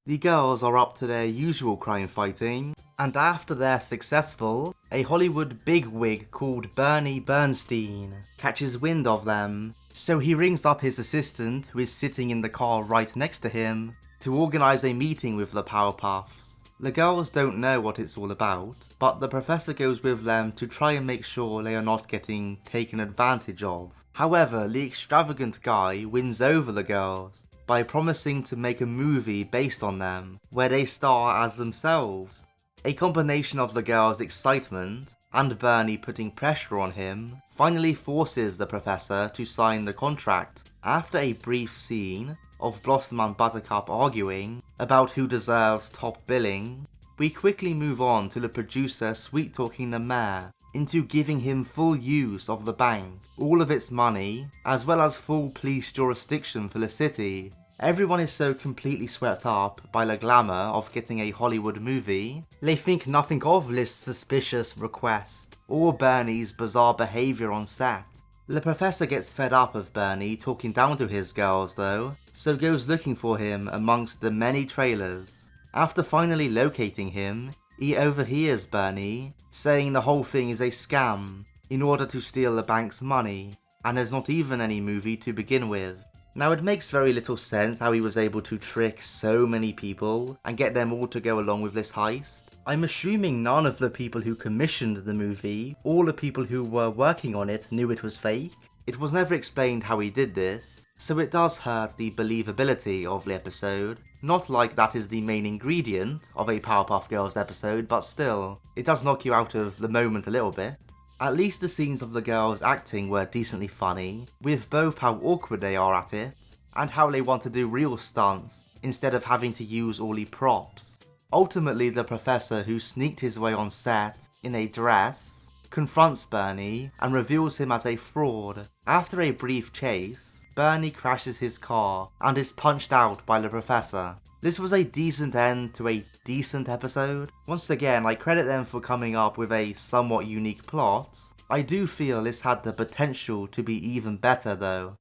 The girls are up to their usual crime fighting, and after they're successful, a Hollywood bigwig called Bernie Bernstein catches wind of them, so he rings up his assistant, who is sitting in the car right next to him, to organise a meeting with the Powerpuffs. The girls don't know what it's all about, but the professor goes with them to try and make sure they are not getting taken advantage of. However, the extravagant guy wins over the girls by promising to make a movie based on them, where they star as themselves. A combination of the girls' excitement and Bernie putting pressure on him finally forces the professor to sign the contract. After a brief scene of Blossom and Buttercup arguing about who deserves top billing, we quickly move on to the producer sweet-talking the mayor into giving him full use of the bank, all of its money, as well as full police jurisdiction for the city. Everyone is so completely swept up by the glamour of getting a Hollywood movie, they think nothing of this suspicious request, or Bernie's bizarre behaviour on set. The professor gets fed up of Bernie talking down to his girls though, so goes looking for him amongst the many trailers. After finally locating him, he overhears Bernie saying the whole thing is a scam in order to steal the bank's money, and there's not even any movie to begin with. Now it makes very little sense how he was able to trick so many people and get them all to go along with this heist. I'm assuming none of the people who commissioned the movie, or the people who were working on it, knew it was fake. It was never explained how he did this, so it does hurt the believability of the episode. Not like that is the main ingredient of a Powerpuff Girls episode, but still, it does knock you out of the moment a little bit. At least the scenes of the girls acting were decently funny, with both how awkward they are at it, and how they want to do real stunts instead of having to use all the props. Ultimately, the professor, who sneaked his way on set in a dress, confronts Bernie and reveals him as a fraud. After a brief chase, Bernie crashes his car and is punched out by the professor. This was a decent end to a decent episode. Once again, I credit them for coming up with a somewhat unique plot. I do feel this had the potential to be even better though.